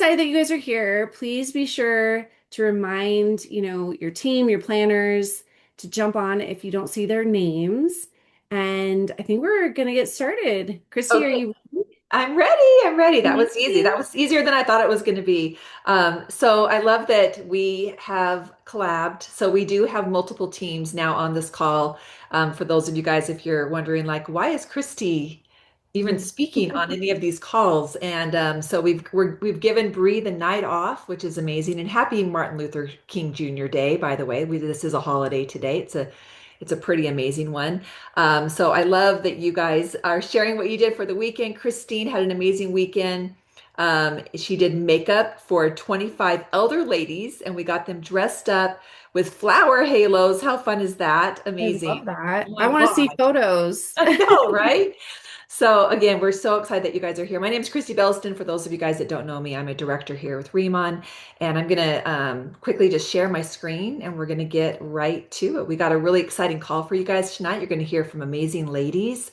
excited that you guys are here. Please be sure to remind, your team, your planners to jump on if you don't see their names. And I think we're gonna get started. Christy, are Okay, you I'm ready. I'm ready. That was easy. ready? That was easier than I thought it was going to be. So I love that we have collabed. So we do have multiple teams now on this call. For those of you guys, if you're wondering, like, why is Christy even speaking on any of these calls? And so we've given Bree the night off, which is amazing. And happy Martin Luther King Jr. Day, by the way. This is a holiday today. It's a pretty amazing one. So I love that you guys are sharing what you did for the weekend. Christine had an amazing weekend. She did makeup for 25 elder ladies, and we got them dressed up with flower halos. How fun is that? I Amazing. love that. Oh I my want to see God. photos. I know, right? So again, we're so excited that you guys are here. My name is Christy Belston. For those of you guys that don't know me, I'm a director here with Remon, and I'm gonna quickly just share my screen, and we're gonna get right to it. We got a really exciting call for you guys tonight. You're gonna hear from amazing ladies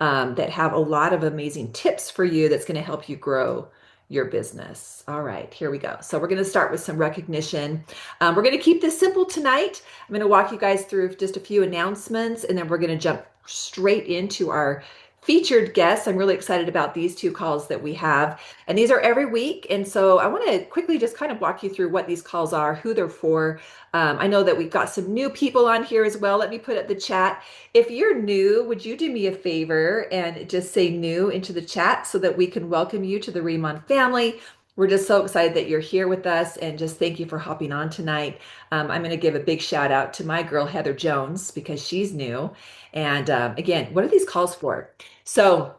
that have a lot of amazing tips for you that's gonna help you grow your business. All right, here we go. So we're going to start with some recognition. We're going to keep this simple tonight. I'm going to walk you guys through just a few announcements, and then we're going to jump straight into our featured guests. I'm really excited about these two calls that we have, and these are every week. And so I want to quickly just kind of walk you through what these calls are, who they're for. I know that we've got some new people on here as well. Let me put it in the chat. If you're new, would you do me a favor and just say new into the chat so that we can welcome you to the Remon family? We're just so excited that you're here with us and just thank you for hopping on tonight. I'm going to give a big shout out to my girl, Heather Jones, because she's new. And again, what are these calls for? So,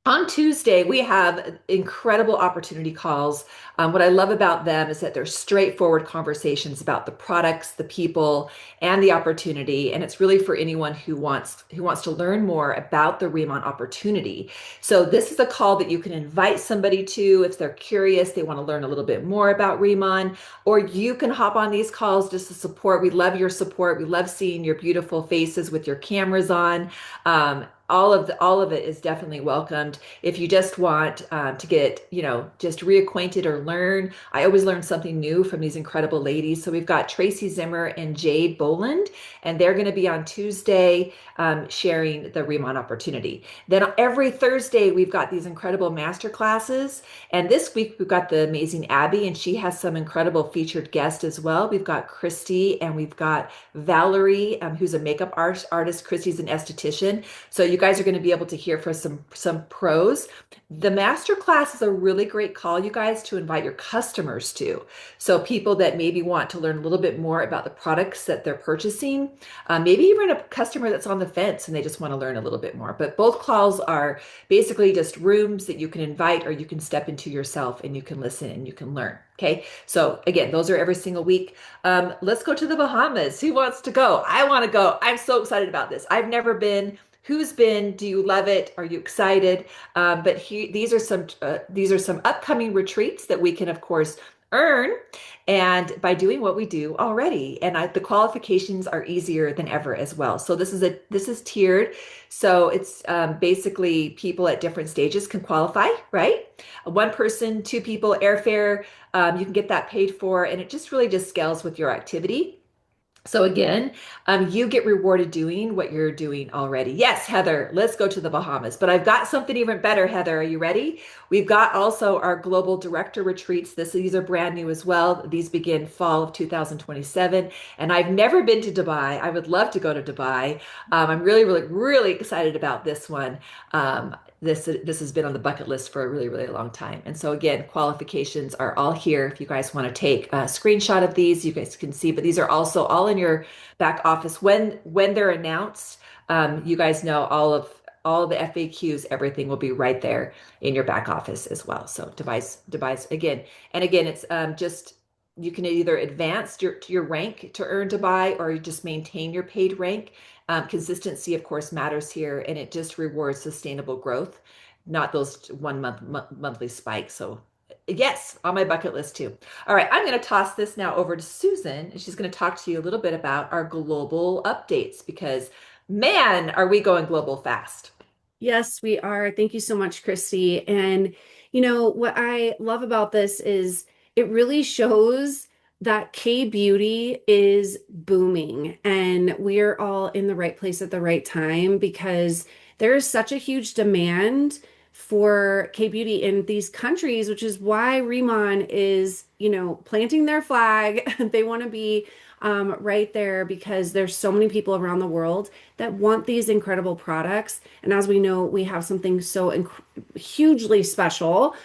on Tuesday, we have incredible opportunity calls. What I love about them is that they're straightforward conversations about the products, the people, and the opportunity. And it's really for anyone who wants to learn more about the Remont opportunity. So this is a call that you can invite somebody to if they're curious, they want to learn a little bit more about Remont, or you can hop on these calls just to support. We love your support. We love seeing your beautiful faces with your cameras on. All of it is definitely welcomed. If you just want to get, just reacquainted or learn, I always learn something new from these incredible ladies. So we've got Tracy Zimmer and Jade Boland, and they're going to be on Tuesday sharing the Remont opportunity. Then every Thursday, we've got these incredible master classes. And this week, we've got the amazing Abby, and she has some incredible featured guests as well. We've got Christy and we've got Valerie, who's a makeup artist. Christy's an esthetician. So you guys are going to be able to hear from some pros. The master class is a really great call, you guys, to invite your customers to. So people that maybe want to learn a little bit more about the products that they're purchasing, maybe even a customer that's on the fence and they just want to learn a little bit more. But both calls are basically just rooms that you can invite or you can step into yourself and you can listen and you can learn. Okay. So again, those are every single week. Let's go to the Bahamas. Who wants to go? I want to go. I'm so excited about this. I've never been. Who's been? Do you love it? Are you excited? These are some upcoming retreats that we can, of course, earn, and by doing what we do already. And the qualifications are easier than ever as well. So this is tiered. So it's basically people at different stages can qualify, right? One person, two people, airfare. You can get that paid for, and it just really just scales with your activity. So again, you get rewarded doing what you're doing already. Yes, Heather, let's go to the Bahamas. But I've got something even better, Heather. Are you ready? We've got also our global director retreats. These are brand new as well. These begin fall of 2027. And I've never been to Dubai. I would love to go to Dubai. I'm really, really, really excited about this one. This has been on the bucket list for a really, really long time. And so again, qualifications are all here. If you guys want to take a screenshot of these, you guys can see, but these are also all in your back office when they're announced. You guys know all the FAQs, everything will be right there in your back office as well. So device again, and again, it's just you can either advance your rank to earn Dubai or you just maintain your paid rank. Consistency, of course, matters here, and it just rewards sustainable growth, not those monthly spikes. So, yes, on my bucket list too. All right, I'm going to toss this now over to Susan, and she's going to talk to you a little bit about our global updates because, man, are we going global fast. Yes, we are. Thank you so much, Christy. And What I love about this is it really shows that K beauty is booming and we're all in the right place at the right time because there is such a huge demand for K beauty in these countries, which is why Riemann is, planting their flag. They want to be right there because there's so many people around the world that want these incredible products. And as we know, we have something so hugely special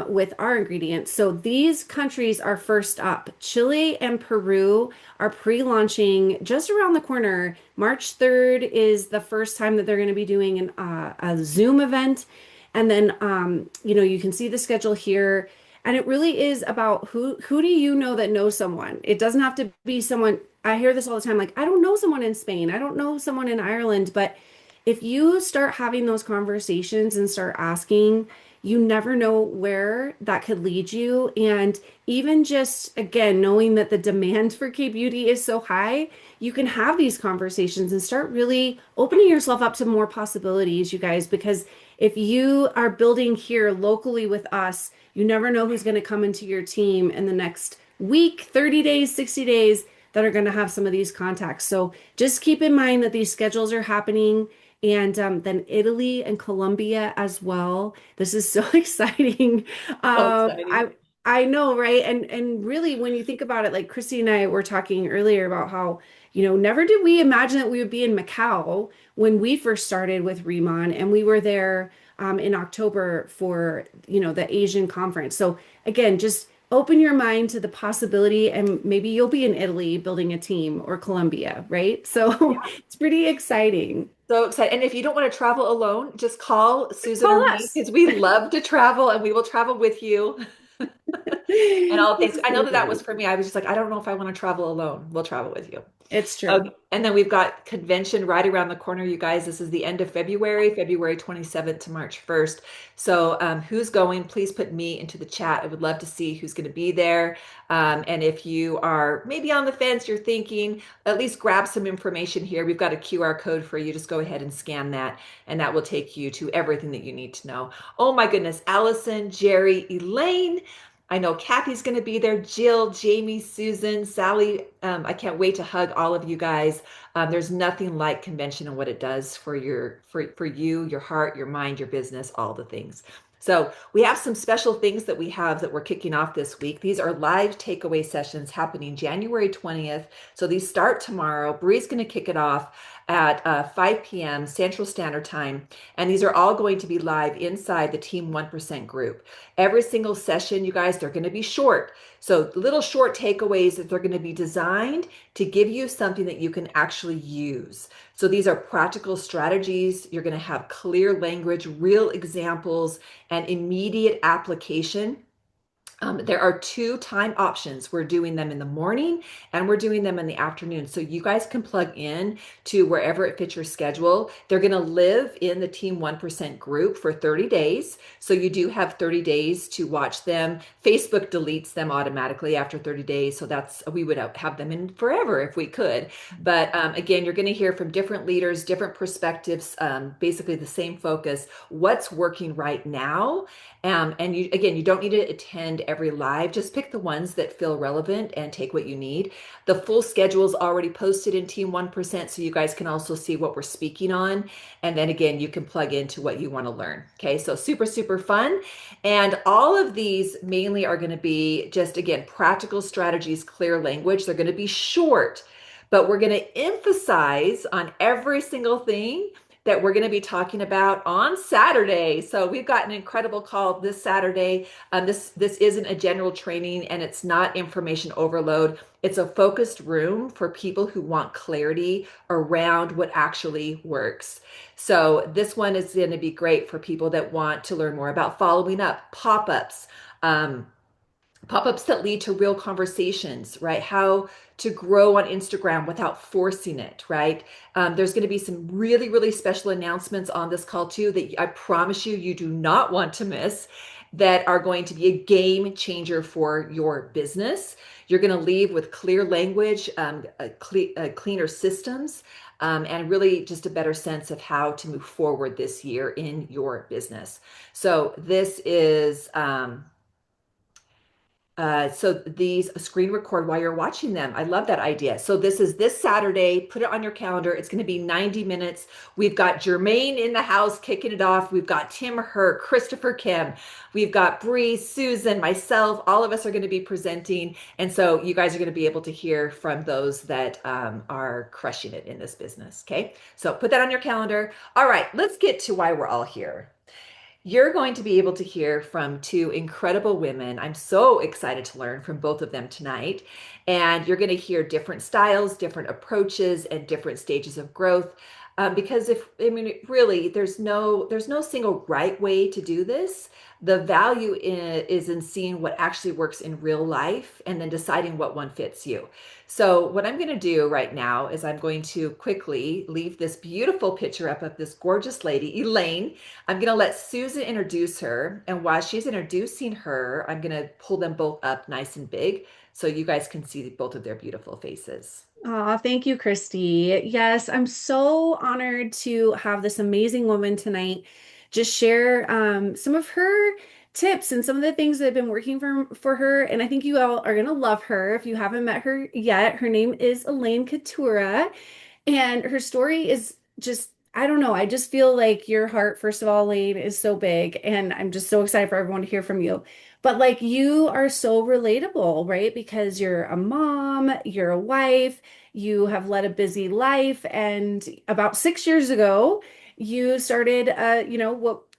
with our ingredients. So these countries are first up. Chile and Peru are pre-launching just around the corner. March 3rd is the first time that they're going to be doing a Zoom event. And then, you can see the schedule here. And it really is about who do you know that knows someone? It doesn't have to be someone. I hear this all the time, like, I don't know someone in Spain. I don't know someone in Ireland, but if you start having those conversations and start asking, you never know where that could lead you. And even just, again, knowing that the demand for K beauty is so high, you can have these conversations and start really opening yourself up to more possibilities, you guys, because if you are building here locally with us, you never know who's going to come into your team in the next week, 30 days, 60 days that are going to have some of these contacts. So just keep in mind that these schedules are happening and then Italy and Colombia as well. This is so exciting. So exciting. I know, right? And really, when you think about it, like Christy and I were talking earlier about how, never did we imagine that we would be in Macau when we first started with Riemann, and we were there in October for, the Asian conference. So again, just open your mind to the possibility, and maybe you'll be in Italy building a team or Colombia, right? So it's pretty exciting. So excited. And if you don't want to travel alone, just call Susan Call or me us. because we love to travel and we will travel with you and all things. It's I know so that that was fun. for me. I was just like, I don't know if I want to travel alone. We'll travel with you. It's true. Okay. And then we've got convention right around the corner, you guys. This is the end of February, February 27th to March 1st. So who's going? Please put me into the chat. I would love to see who's going to be there. And if you are maybe on the fence, you're thinking, at least grab some information here. We've got a QR code for you. Just go ahead and scan that, and that will take you to everything that you need to know. Oh my goodness, Allison, Jerry, Elaine. I know Kathy's going to be there, Jill, Jamie, Susan, Sally. I can't wait to hug all of you guys. There's nothing like convention and what it does for for you, your heart, your mind, your business, all the things. So we have some special things that we have that we're kicking off this week. These are live takeaway sessions happening January 20th. So these start tomorrow. Bree's going to kick it off at 5 p.m. Central Standard Time. And these are all going to be live inside the Team 1% group. Every single session, you guys, they're going to be short. So little short takeaways that they're going to be designed to give you something that you can actually use. So these are practical strategies. You're going to have clear language, real examples, and immediate application. There are two time options. We're doing them in the morning and we're doing them in the afternoon. So you guys can plug in to wherever it fits your schedule. They're going to live in the Team 1% group for 30 days. So you do have 30 days to watch them. Facebook deletes them automatically after 30 days. So we would have them in forever if we could. But again, you're going to hear from different leaders, different perspectives, basically the same focus. What's working right now? And you don't need to attend every live. Just pick the ones that feel relevant and take what you need. The full schedule is already posted in Team 1%, so you guys can also see what we're speaking on. And then again, you can plug into what you want to learn. Okay, so super, super fun. And all of these mainly are going to be just, again, practical strategies, clear language. They're going to be short, but we're going to emphasize on every single thing that we're going to be talking about on Saturday. So we've got an incredible call this Saturday. This isn't a general training and it's not information overload. It's a focused room for people who want clarity around what actually works. So this one is going to be great for people that want to learn more about following up, pop-ups, um, pop-ups that lead to real conversations, right? How to grow on Instagram without forcing it, right? There's going to be some really, really special announcements on this call too that I promise you do not want to miss, that are going to be a game changer for your business. You're going to leave with clear language, cleaner systems, and really just a better sense of how to move forward this year in your business. So this is so these screen record while you're watching them. I love that idea. So this is this Saturday. Put it on your calendar. It's going to be 90 minutes. We've got Jermaine in the house kicking it off. We've got Tim Hurt, Christopher Kim. We've got Bree, Susan, myself. All of us are going to be presenting. And so you guys are going to be able to hear from those that are crushing it in this business. Okay. So put that on your calendar. All right. Let's get to why we're all here. You're going to be able to hear from two incredible women. I'm so excited to learn from both of them tonight. And you're going to hear different styles, different approaches, and different stages of growth. Because really, there's no single right way to do this. The value is in seeing what actually works in real life and then deciding what one fits you. So what I'm going to do right now is I'm going to quickly leave this beautiful picture up of this gorgeous lady, Elaine. I'm going to let Susan introduce her. And while she's introducing her, I'm going to pull them both up nice and big so you guys can see both of their beautiful faces. Oh, thank you, Christy. Yes, I'm so honored to have this amazing woman tonight just share some of her tips and some of the things that have been working for her. And I think you all are going to love her if you haven't met her yet. Her name is Elaine Katura. And her story is just, I don't know. I just feel like your heart, first of all, Lane, is so big. And I'm just so excited for everyone to hear from you. But like you are so relatable, right? Because you're a mom, you're a wife, you have led a busy life. And about 6 years ago, you started,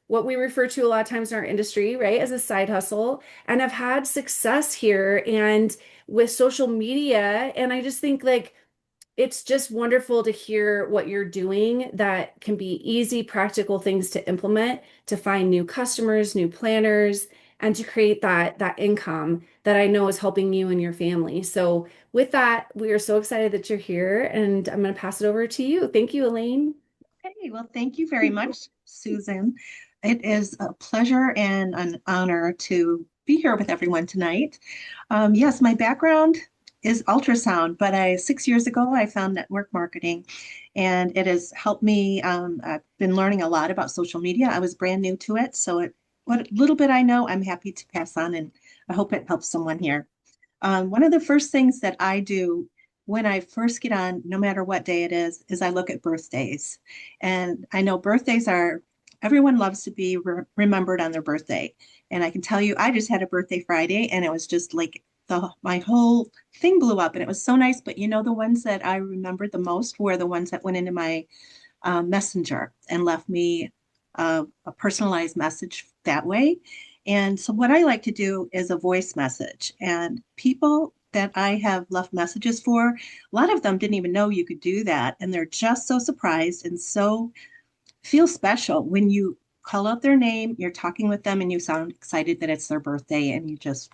what we refer to a lot of times in our industry, right, as a side hustle, and have had success here and with social media. And I just think like, it's just wonderful to hear what you're doing that can be easy, practical things to implement to find new customers, new planners, and to create that income that I know is helping you and your family. So with that, we are so excited that you're here, and I'm going to pass it over to you. Thank you, Elaine. Hey, well, thank you very much, Susan. It is a pleasure and an honor to be here with everyone tonight. Yes, my background is ultrasound, but 6 years ago I found network marketing, and it has helped me. I've been learning a lot about social media. I was brand new to it, so what little bit I know, I'm happy to pass on, and I hope it helps someone here. One of the first things that I do when I first get on, no matter what day it is I look at birthdays. And I know birthdays are, everyone loves to be remembered on their birthday. And I can tell you, I just had a birthday Friday, and it was just like my whole thing blew up, and it was so nice. But the ones that I remembered the most were the ones that went into my messenger and left me a personalized message that way. And so what I like to do is a voice message. And people that I have left messages for, a lot of them didn't even know you could do that. And they're just so surprised and so feel special when you call out their name, you're talking with them, and you sound excited that it's their birthday and you just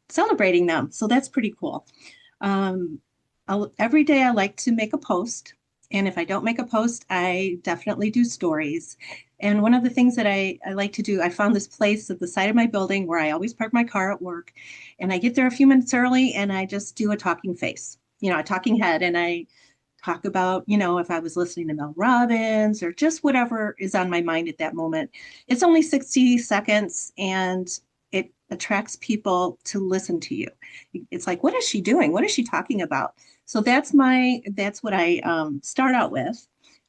celebrating them. So that's pretty cool. Um, every day I like to make a post. And if I don't make a post, I definitely do stories. And one of the things that I like to do, I found this place at the side of my building where I always park my car at work. And I get there a few minutes early and I just do a talking face, a talking head. And I talk about, if I was listening to Mel Robbins or just whatever is on my mind at that moment. It's only 60 seconds and it attracts people to listen to you. It's like, what is she doing? What is she talking about? So that's what I start out with.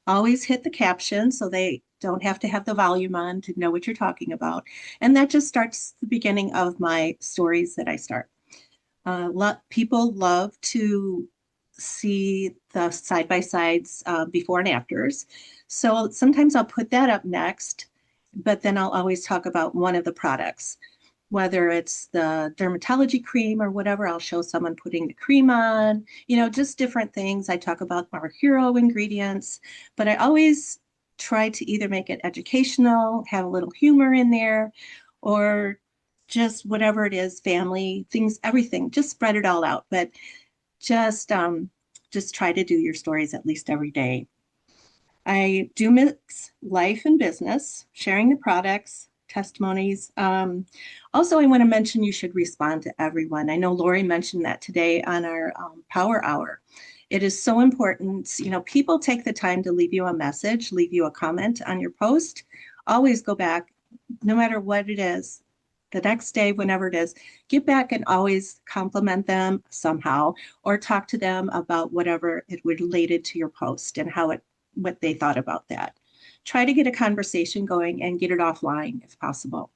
Always hit the caption so they don't have to have the volume on to know what you're talking about. And that just starts the beginning of my stories that I start. People love to see the side by sides before and afters. So sometimes I'll put that up next, but then I'll always talk about one of the products, whether it's the dermatology cream or whatever. I'll show someone putting the cream on, just different things. I talk about our hero ingredients, but I always try to either make it educational, have a little humor in there, or just whatever it is, family things, everything, just spread it all out. But just try to do your stories at least every day. I do mix life and business, sharing the products, testimonies. Also, I want to mention you should respond to everyone. I know Lori mentioned that today on our Power Hour. It is so important. People take the time to leave you a message, leave you a comment on your post. Always go back, no matter what it is, the next day, whenever it is, get back and always compliment them somehow or talk to them about whatever it related to your post and what they thought about that. Try to get a conversation going and get it offline if possible.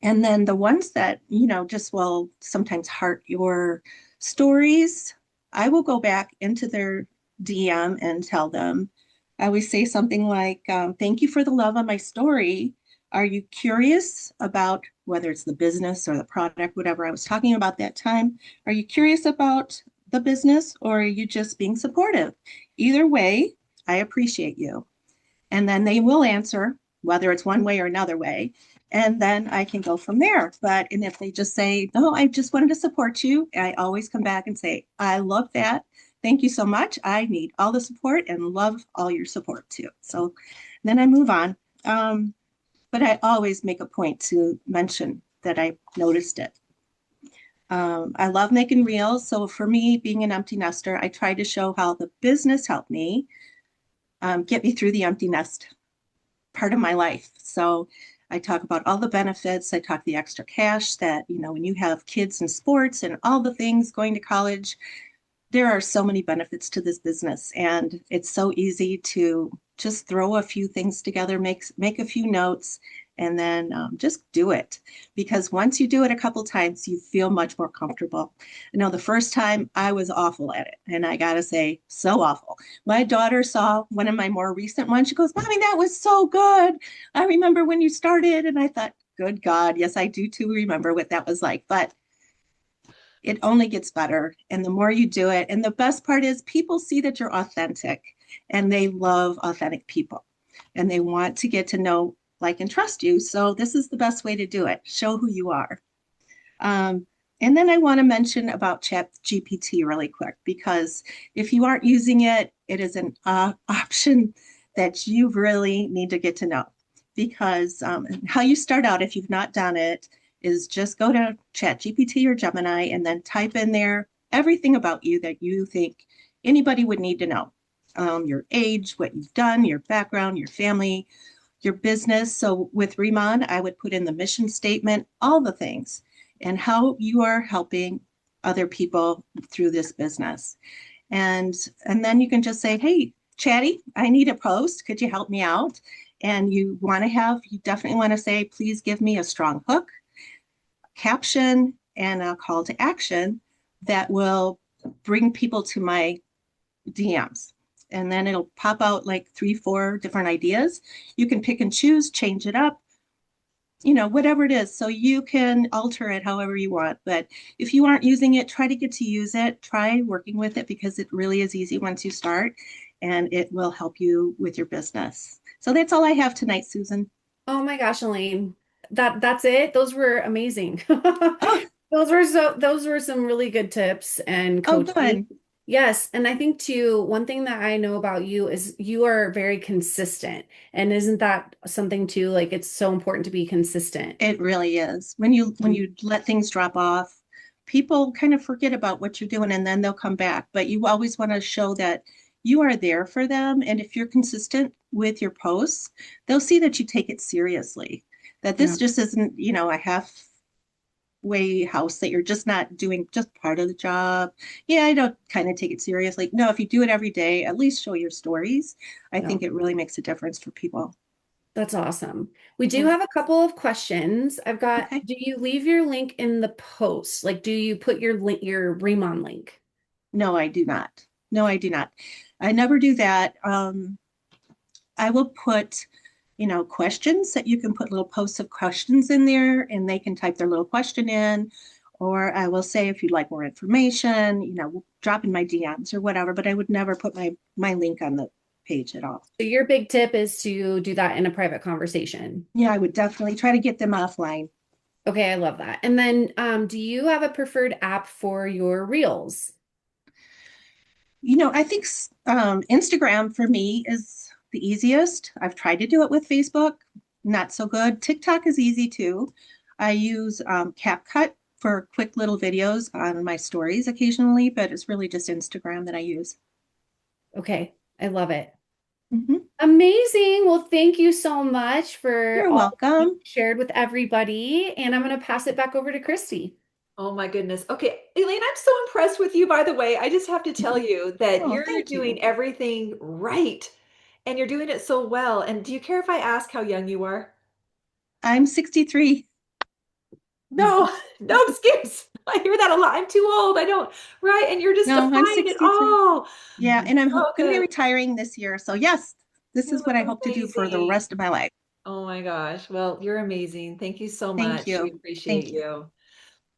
And then the ones that, just will sometimes heart your stories, I will go back into their DM and tell them. I always say something like, thank you for the love on my story. Are you curious about whether it's the business or the product, whatever I was talking about that time? Are you curious about the business or are you just being supportive? Either way, I appreciate you. And then they will answer, whether it's one way or another way. And then I can go from there. And if they just say, no, I just wanted to support you, I always come back and say, I love that. Thank you so much. I need all the support and love all your support too. So then I move on. But I always make a point to mention that I noticed it. I love making reels. So for me, being an empty nester, I try to show how the business helped me get me through the empty nest part of my life. So I talk about all the benefits. I talk the extra cash that, when you have kids in sports and all the things going to college, there are so many benefits to this business. And it's so easy to just throw a few things together, make a few notes, and then just do it. Because once you do it a couple times, you feel much more comfortable. The first time I was awful at it. And I got to say, so awful. My daughter saw one of my more recent ones. She goes, Mommy, that was so good. I remember when you started. And I thought, good God, yes, I do too remember what that was like. But it only gets better. And the more you do it, and the best part is people see that you're authentic and they love authentic people and they want to get to know, like, and trust you. So this is the best way to do it. Show who you are. And then I want to mention about Chat GPT really quick, because if you aren't using it, it is an option that you really need to get to know. Because how you start out, if you've not done it, is just go to Chat GPT or Gemini and then type in there everything about you that you think anybody would need to know. Your age, what you've done, your background, your family, your business. So with Riemann, I would put in the mission statement, all the things, and how you are helping other people through this business. And then you can just say, hey, Chatty, I need a post. Could you help me out? And you definitely want to say, please give me a strong hook, caption, and a call to action that will bring people to my DMs. And then it'll pop out like 3, 4 different ideas. You can pick and choose, change it up, whatever it is. So you can alter it however you want. But if you aren't using it, try to get to use it. Try working with it because it really is easy once you start and it will help you with your business. So that's all I have tonight, Susan. Oh my gosh, Elaine. That's it. Those were amazing. Oh, Those were some really good tips and oh, coaching. good. Yes, and I think too, one thing that I know about you is you are very consistent. And isn't that something too? Like it's so important to be consistent. It really is. When you let things drop off, people kind of forget about what you're doing and then they'll come back. But you always want to show that you are there for them. And if you're consistent with your posts, they'll see that you take it seriously. That Yeah. this just isn't, a halfway house that you're just not doing just part of the job. Yeah, I don't kind of take it seriously. No, if you do it every day, at least show your stories. I Yeah. think it really makes a difference for people. That's awesome. We do Yeah. have a couple of questions. I've got, Okay. do you leave your link in the post? Like, do you put your link, your Remon link? No, I do not. No, I do not. I never do that. I will put, questions that you can put little posts of questions in there and they can type their little question in. Or I will say, if you'd like more information, drop in my DMs or whatever, but I would never put my link on the page at all. So your big tip is to do that in a private conversation. Yeah, I would definitely try to get them offline. Okay, I love that. And then, do you have a preferred app for your reels? I think Instagram for me is the easiest. I've tried to do it with Facebook, not so good. TikTok is easy too. I use CapCut for quick little videos on my stories occasionally, but it's really just Instagram that I use. Okay, I love it. Mhm. Amazing. Well, thank you so much for You're all you welcome. shared with everybody. And I'm going to pass it back over to Christy. Oh my goodness. Okay, Elaine, I'm so impressed with you, by the way. I just have to tell you that Oh, you're thank you. doing everything right and you're doing it so well. And do you care if I ask how young you are? I'm 63. No, no excuse. I hear that a lot. I'm too old. I don't, right? And you're just No, I'm defying it 63. all. Yeah, and I'm So going to be good. retiring this year. So, yes, this You is what I look hope to do for the amazing. rest of my life. Oh my gosh. Well, you're amazing. Thank you so Thank much. We you. appreciate Thank you. you.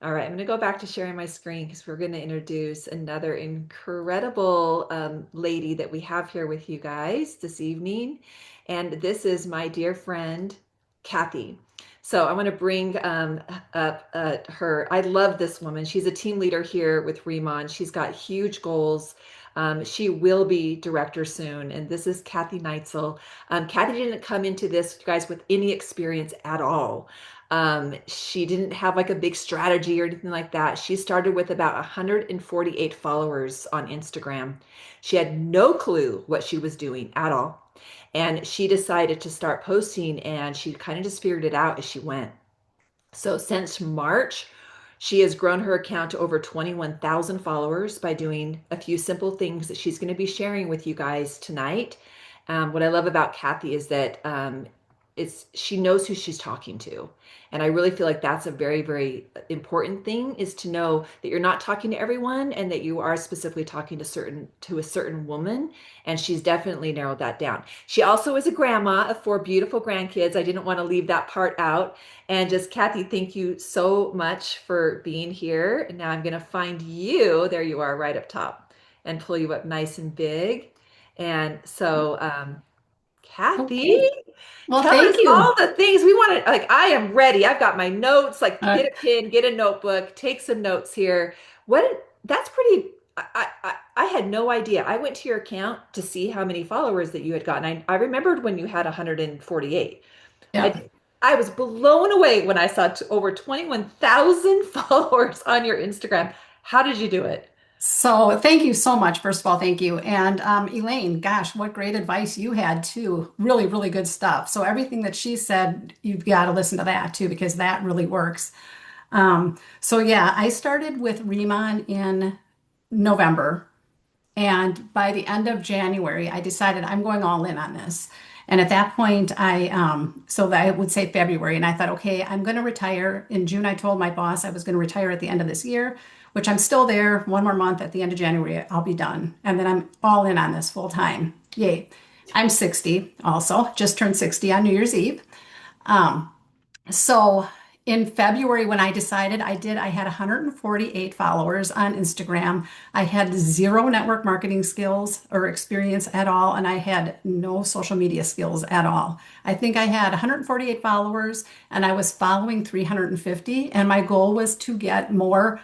All right, I'm going to go back to sharing my screen because we're going to introduce another incredible lady that we have here with you guys this evening. And this is my dear friend, Kathy. So I want to bring up her. I love this woman. She's a team leader here with Remon. She's got huge goals. She will be director soon. And this is Kathy Neitzel. Kathy didn't come into this, you guys, with any experience at all. She didn't have like a big strategy or anything like that. She started with about 148 followers on Instagram. She had no clue what she was doing at all. And she decided to start posting and she kind of just figured it out as she went. So since March, she has grown her account to over 21,000 followers by doing a few simple things that she's going to be sharing with you guys tonight. What I love about Kathy is that she knows who she's talking to. And I really feel like that's a very, very important thing is to know that you're not talking to everyone and that you are specifically talking to a certain woman. And she's definitely narrowed that down. She also is a grandma of four beautiful grandkids. I didn't want to leave that part out. And just Kathy, thank you so much for being here. And now I'm going to find you. There you are, right up top, and pull you up nice and big. And so, Kathy, Okay. Well, tell us thank all you. the things we want to. Like, I am ready. I've got my notes. Like, Uh, get a pen, get a notebook, take some notes here. What? That's pretty. I had no idea. I went to your account to see how many followers that you had gotten. I remembered when you had 148. yeah. I was blown away when I saw over 21,000 followers on your Instagram. How did you do it? So thank you so much. First of all, thank you. And Elaine, gosh, what great advice you had too. Really, really good stuff. So everything that she said, you've got to listen to that too, because that really works. So yeah, I started with Riemann in November. And by the end of January, I decided I'm going all in on this. And at that point, so that I would say February, and I thought, okay, I'm going to retire. In June, I told my boss I was going to retire at the end of this year, which I'm still there. One more month at the end of January, I'll be done. And then I'm all in on this full time. Yay. I'm 60 also, just turned 60 on New Year's Eve. Um, so in February, when I decided I had 148 followers on Instagram. I had zero network marketing skills or experience at all, and I had no social media skills at all. I think I had 148 followers and I was following 350, and my goal was to get more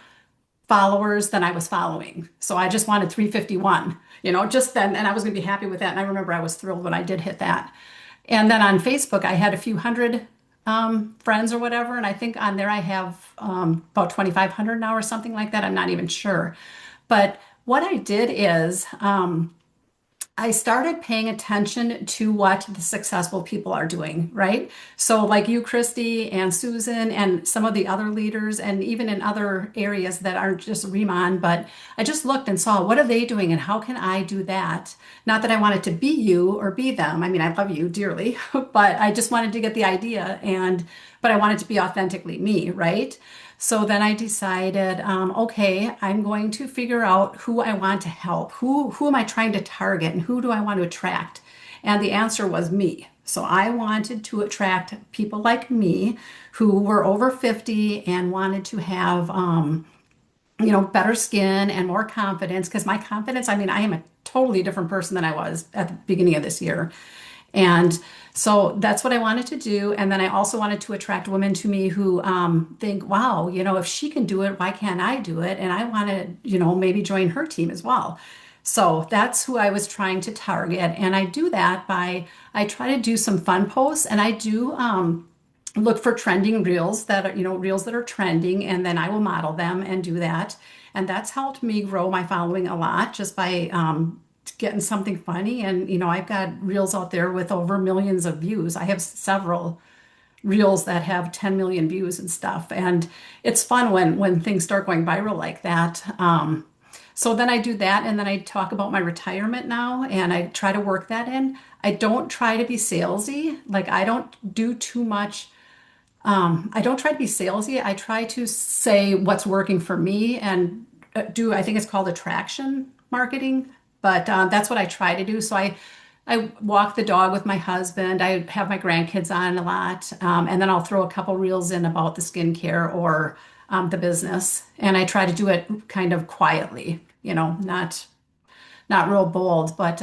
followers than I was following. So I just wanted 351, just then, and I was going to be happy with that. And I remember I was thrilled when I did hit that. And then on Facebook, I had a few hundred friends or whatever. And I think on there I have about 2,500 now or something like that. I'm not even sure. But what I did is I started paying attention to what the successful people are doing, right? So, like you, Christy, and Susan, and some of the other leaders, and even in other areas that aren't just Riemann, but I just looked and saw what are they doing and how can I do that? Not that I wanted to be you or be them. I mean, I love you dearly, but I just wanted to get the idea but I wanted to be authentically me, right? So then I decided, okay, I'm going to figure out who I want to help. Who am I trying to target and who do I want to attract? And the answer was me. So I wanted to attract people like me who were over 50 and wanted to have, better skin and more confidence because my confidence, I mean, I am a totally different person than I was at the beginning of this year. And so that's what I wanted to do. And then I also wanted to attract women to me who think, wow, if she can do it, why can't I do it? And I want to, maybe join her team as well. So that's who I was trying to target. And I do that I try to do some fun posts and I do look for trending reels that are, reels that are trending, and then I will model them and do that. And that's helped me grow my following a lot just by getting something funny. And, I've got reels out there with over millions of views. I have several reels that have 10 million views and stuff. And it's fun when things start going viral like that. So then I do that, and then I talk about my retirement now, and I try to work that in. I don't try to be salesy. Like I don't do too much. I don't try to be salesy. I try to say what's working for me and I think it's called attraction marketing, but that's what I try to do. So I walk the dog with my husband. I have my grandkids on a lot. And then I'll throw a couple reels in about the skincare or the business. And I try to do it kind of quietly, not real bold, but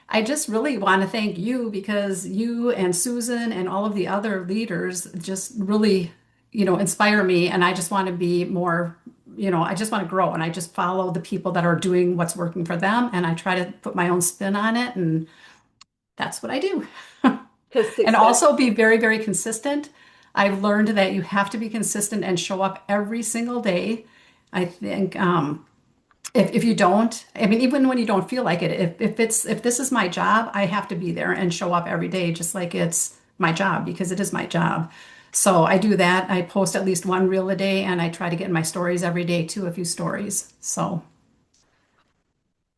I just really want to thank you because you and Susan and all of the other leaders just really, inspire me. And I just want to be more, I just want to grow and I just follow the people that are doing what's working for them. And I try to put my own spin on it. And that's what I do. Because And success. also be very, very consistent. I've learned that you have to be consistent and show up every single day. I think if you don't, I mean, even when you don't feel like it, if this is my job, I have to be there and show up every day, just like it's my job because it is my job. So I do that. I post at least one reel a day, and I try to get in my stories every day too, a few stories. So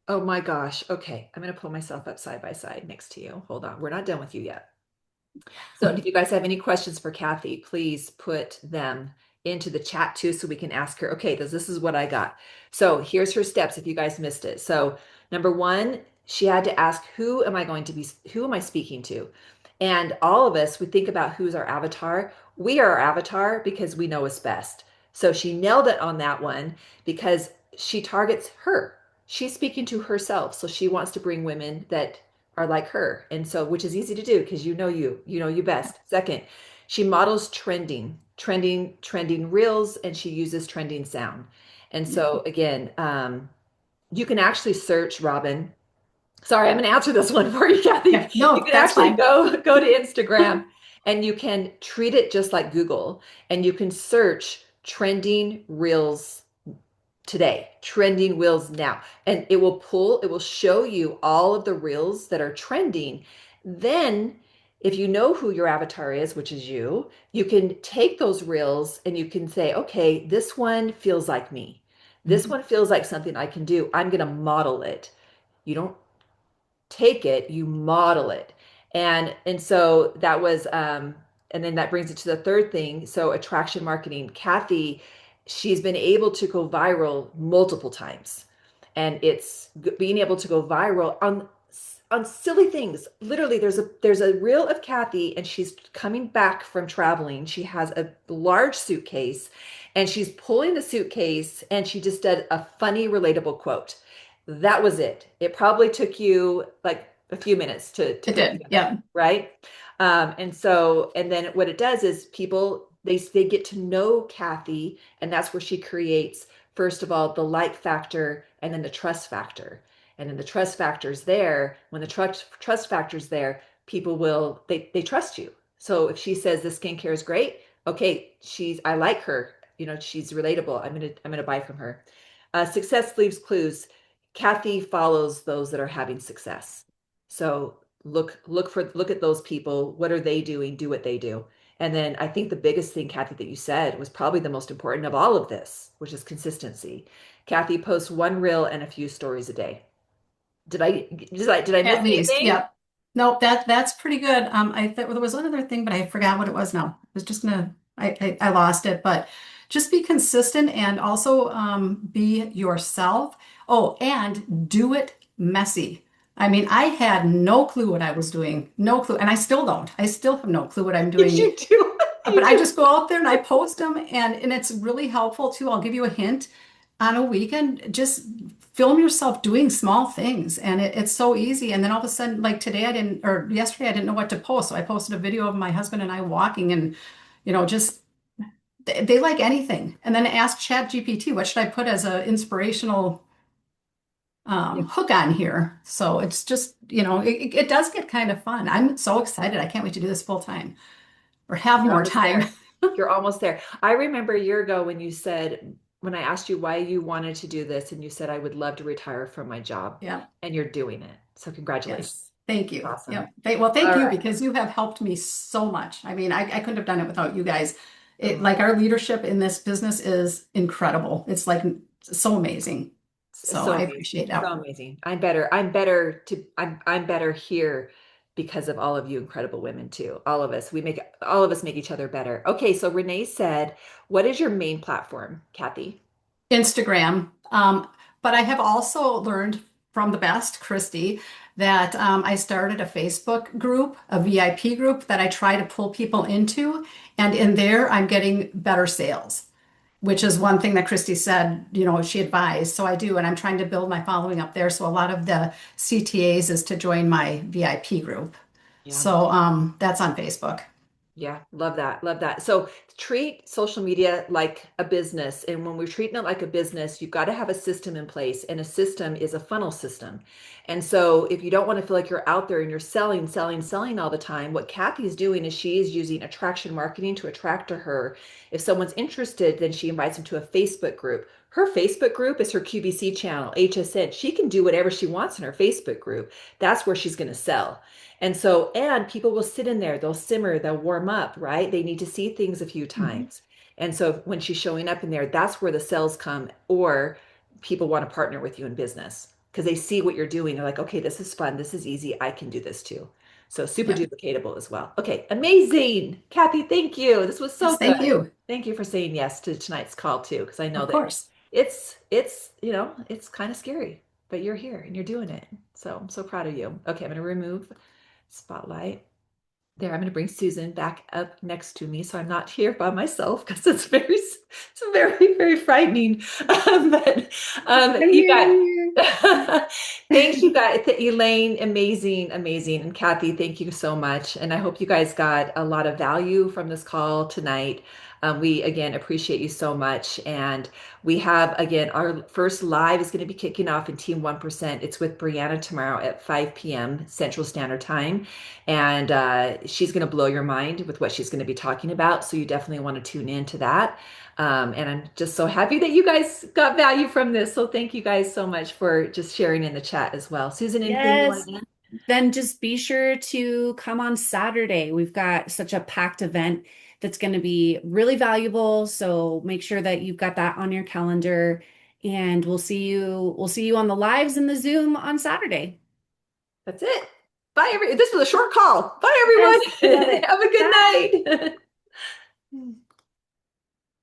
Oh my gosh. Okay. I'm going to pull myself up side by side next to you. Hold on. We're not done with you yet. So if you guys have any questions for Kathy, please put them into the chat too so we can ask her, okay, this is what I got. So here's her steps if you guys missed it. So number one, she had to ask, who am I speaking to? And all of us, we think about who's our avatar. We are our avatar because we know us best. So she nailed it on that one because she targets her. She's speaking to herself. So she wants to bring women that are like her. And so, which is easy to do because you know you best. Second, she models trending reels, and she uses trending sound. And so again, you can actually search Robin. Sorry, I'm going to answer this one for you, Kathy. yeah, You no, can that's actually fine. go to Instagram and you can treat it just like Google, and you can search trending reels today, trending reels now, and it will show you all of the reels that are trending. Then if you know who your avatar is, which is you can take those reels and you can say, okay, this one feels like me, this Mhm. one feels like something I can do, I'm going to model it. You don't take it, you model it. And so that was and then that brings it to the third thing. So attraction marketing. Kathy, she's been able to go viral multiple times. And it's being able to go viral on silly things. Literally, there's a reel of Kathy, and she's coming back from traveling. She has a large suitcase, and she's pulling the suitcase, and she just did a funny, relatable quote. That was it. It probably took you like a few minutes to It put did. together, Yeah. right? And then what it does is people they get to know Kathy, and that's where she creates first of all the like factor, and then the trust factor. And then the trust factor's there. When the trust factor's there, people will they trust you. So if she says the skincare is great, okay, I like her. She's relatable. I'm gonna buy from her. Success leaves clues. Kathy follows those that are having success. So look at those people. What are they doing? Do what they do. And then I think the biggest thing, Kathy, that you said was probably the most important of all of this, which is consistency. Kathy posts one reel and a few stories a day. Did I miss At least, anything? yep. No, that's pretty good. I thought there was one other thing, but I forgot what it was now. I was just gonna, I lost it. But just be consistent and also be yourself. Oh, and do it messy. I mean, I had no clue what I was doing, no clue, and I still don't. I still have no clue what I'm Yes, doing. you do. But You I do. just go out there and I post them, and it's really helpful too. I'll give you a hint. On a weekend, just film yourself doing small things, and it's so easy. And then all of a sudden, like today, I didn't, or yesterday, I didn't know what to post, so I posted a video of my husband and I walking, and just they like anything. And then ask Chat GPT, what should I put as an inspirational hook on here? So it's just, it does get kind of fun. I'm so excited. I can't wait to do this full time. or have You're more almost time. there. You're almost there. I remember a year ago when you said, when I asked you why you wanted to do this, and you said, I would love to retire from my job, Yeah. and you're doing it. So congratulations. Yes. Thank It's you. awesome. Yep. Well, thank All you right. because you have helped me so much. I mean, I couldn't have done it without you guys. Oh, Like our leadership in this business is incredible. It's like so amazing. So so I amazing. appreciate So that. amazing. I'm better here because of all of you incredible women too. All of us make each other better. Okay, so Renee said, what is your main platform, Kathy? Instagram. But I have also learned from the best, Christy, that I started a Facebook group, a VIP group that I try to pull people into. And in there, I'm getting better sales, which is one thing that Christy said, she advised. So I do, and I'm trying to build my following up there. So a lot of the CTAs is to join my VIP group. Yeah. So that's on Facebook. Yeah, love that. Love that. So treat social media like a business. And when we're treating it like a business, you've got to have a system in place. And a system is a funnel system. And so if you don't want to feel like you're out there and you're selling, selling, selling all the time, what Kathy's doing is she is using attraction marketing to attract to her. If someone's interested, then she invites them to a Facebook group. Her Facebook group is her QVC channel, HSN. She can do whatever she wants in her Facebook group. That's where she's going to sell. And so, and people will sit in there, they'll simmer, they'll warm up, right? They need to see things a few Mhm. times. And so when she's showing up in there, that's where the sales come, or people want to partner with you in business because they see what you're doing. They're like, okay, this is fun. This is easy. I can do this too. So super Yep. duplicatable as well. Okay, amazing. Kathy, thank you. This was so Yes, thank good. you. Thank you for saying yes to tonight's call too, because I know Of that course. it's kind of scary, but you're here and you're doing it. So I'm so proud of you. Okay, I'm going to remove spotlight. There, I'm going to bring Susan back up next to me so I'm not here by myself because it's very, very frightening. But I'm you here, got, I'm thanks, you here. guys. Elaine, amazing, amazing. And Kathy, thank you so much. And I hope you guys got a lot of value from this call tonight. We again appreciate you so much. And we have again our first live is going to be kicking off in Team 1%. It's with Brianna tomorrow at 5 p.m. Central Standard Time. And she's going to blow your mind with what she's going to be talking about. So you definitely want to tune into that. And I'm just so happy that you guys got value from this. So thank you guys so much for just sharing in the chat as well. Susan, anything you want Yes. to add? Then just be sure to come on Saturday. We've got such a packed event that's going to be really valuable. So make sure that you've got that on your calendar. And we'll see you on the lives and the Zoom on Saturday. That's it. Bye, This was a short call. Bye, Yes, I love everyone. it. Have a good Bye. night.